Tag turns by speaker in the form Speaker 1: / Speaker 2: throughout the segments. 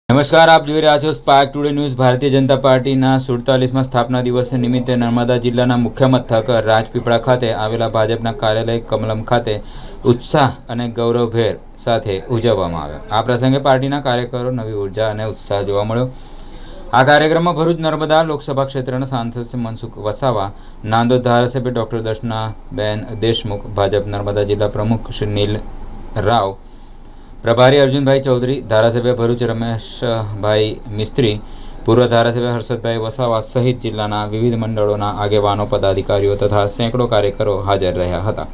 Speaker 1: નમસ્કાર, આપ જોઈ રહ્યા છો spark today news. Bharatiya Janata પાર્ટીના 47મા સ્થાપના દિવસ નિમિત્તે નર્મદા જિલ્લાના મુખ્ય મથક રાજપીપળા ખાતે આવેલા ભાજપના કાર્યાલય કમલમ ખાતે ઉત્સાહ અને ગૌરવભેર સાથે ઉજવવામાં આવ્યો। આ પ્રસંગે પાર્ટીના કાર્યકરો નવી ઉર્જા અને ઉત્સાહ જોવા મળ્યો। આ કાર્યક્રમમાં ભરૂચ નર્મદા લોકસભા ક્ષેત્રના સાંસદ મનસુખ વસાવા, નાંદોદ ધારાસભ્ય ડોક્ટર દર્શનાબેન દેશમુખ, ભાજપ નર્મદા જિલ્લા પ્રમુખ શ્રી નીલ રાવ, પ્રભારી અર્જુનભાઈ ચૌધરી, ધારાસભ્ય ભરૂચ રમેશભાઈ મિસ્ત્રી, પૂર્વ ધારાસભ્ય હર્ષદભાઈ વસાવા સહિત જિલ્લાના વિવિધ મંડળોના આગેવાનો, પદાધિકારીઓ તથા સેંકડો કાર્યકરો હાજર રહ્યા હતા।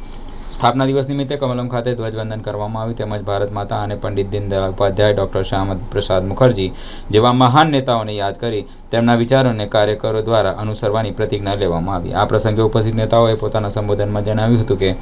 Speaker 1: સ્થાપના દિવસ નિમિત્તે કમલમ ખાતે ધ્વજવંદન કરવામાં આવ્યું તેમજ ભારત માતા અને પંડિત દીનદયાળ ઉપાધ્યાય, ડોક્ટર શ્યામા પ્રસાદ મુખર્જી જેવા મહાન નેતાઓને યાદ કરી તેમના વિચારોને કાર્યકરો દ્વારા અનુસરવાની પ્રતિજ્ઞા લેવામાં આવી। આ પ્રસંગે ઉપસ્થિત નેતાઓએ પોતાના સંબોધનમાં જણાવ્યું હતું કે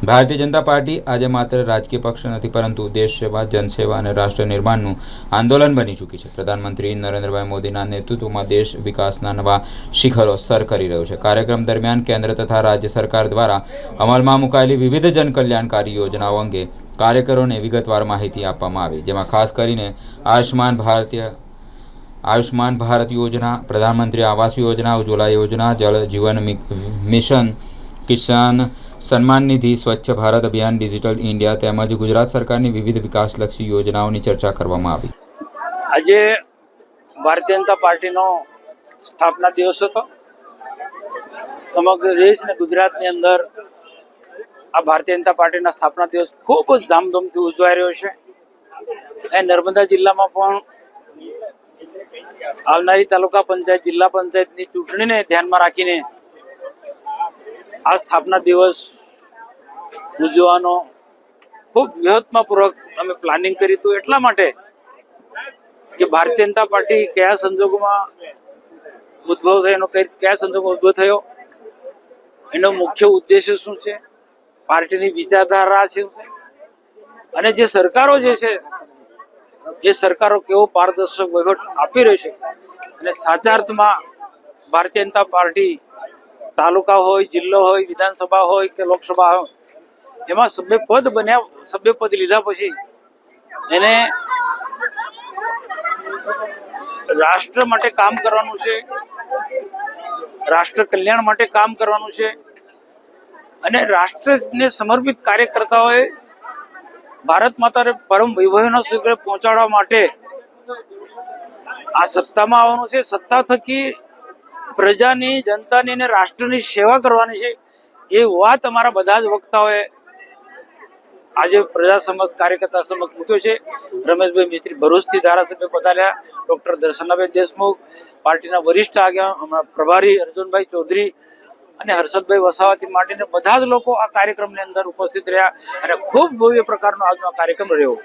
Speaker 1: ભારતીય જનતા પાર્ટી આજે માત્ર રાજકીય પક્ષ નથી, પરંતુ દેશ સેવા, જનસેવા અને રાષ્ટ્ર નિર્માણનું આંદોલન બની ચૂકી છે। પ્રધાનમંત્રી નરેન્દ્રભાઈ મોદીના નેતૃત્વમાં દેશ વિકાસના નવા શિખરો સર કરી રહ્યો છે। કાર્યક્રમ દરમિયાન કેન્દ્ર તથા રાજ્ય સરકાર દ્વારા અમલમાં મુકાયેલી વિવિધ જનકલ્યાણકારી યોજનાઓ અંગે કાર્યકરોને વિગતવાર માહિતી આપવામાં આવી, જેમાં ખાસ કરીને આયુષ્માન ભારત યોજના, પ્રધાનમંત્રી આવાસ યોજના, ઉજ્જવલા યોજના, જળ જીવન મિશન, કિસાન સન્માન નિધિ, સ્વચ્છ ભારત અભિયાન, ડિજિટલ ઇન્ડિયા તેમજ ગુજરાત સરકારની વિવિધ વિકાસલક્ષી યોજનાઓની ચર્ચા કરવામાં આવી।
Speaker 2: આજે ભારતીય જનતા પાર્ટીનો સ્થાપના દિવસ હતો। સમગ્ર દેશ અને ગુજરાતની અંદર આ ભારતીય જનતા પાર્ટીના સ્થાપના દિવસ ખૂબ જ ધામધૂમથી ઉજવાઈ રહ્યો છે। એ નર્મદા જિલ્લામાં પણ આવનારી તાલુકા પંચાયત, જિલ્લા પંચાયતની ચૂંટણીને ધ્યાનમાં રાખીને આ સ્થાપના દિવસ ઉજવવાનો ખૂબ વ્યૂહાત્મકપૂર્વક અમે પ્લાનિંગ કર્યું હતું, એટલા માટે કે ભારતીય જનતા પાર્ટી કયા સંજોગોમાં ઉદ્ભવ થયો, કયા સંજોગોમાં ઉદ્ભવ થયો, એનો મુખ્ય ઉદ્દેશ્ય શું છે, પાર્ટીની વિચારધારા શું છે, અને જે સરકારો જે છે એ સરકારો કેવો પારદર્શક વહીવટ આપી રહી છે, અને સાચા અર્થમાં ભારતીય જનતા પાર્ટી તાલુકા હોય, જિલ્લો હોય, વિધાનસભા હોય કે લોકસભા હોય, એમાં સભ્ય પદ લીધા પછી એને રાષ્ટ્ર માટે કામ કરવાનું છે, રાષ્ટ્ર કલ્યાણ માટે કામ કરવાનું છે, અને રાષ્ટ્રને સમર્પિત કાર્યકર્તાઓએ ભારત માતાને પરમ વૈભવના શિખરે પહોંચાડવા માટે આ સત્તામાં આવવાનું છે। સત્તા થકી પ્રજાની, જનતાની અને રાષ્ટ્રની સેવા કરવાની છે, એ વાત અમારા બધા જ વક્તાઓએ આજે પ્રજા સમક્ષ, કાર્યકર્તા સમક્ષ મૂક્યો છે। રમેશભાઈ મિસ્ત્રી ભરૂચથી ધારાસભ્ય પધાર્યા, ડોક્ટર દર્શનાબેન દેશમુખ, પાર્ટીના વરિષ્ઠ આગેવાન પ્રભારી અર્જુનભાઈ ચૌધરી અને હર્ષદભાઈ વસાવાથી માંડીને બધા જ લોકો આ કાર્યક્રમની અંદર ઉપસ્થિત રહ્યા અને ખૂબ ભવ્ય પ્રકારનો આજનો કાર્યક્રમ રહ્યો।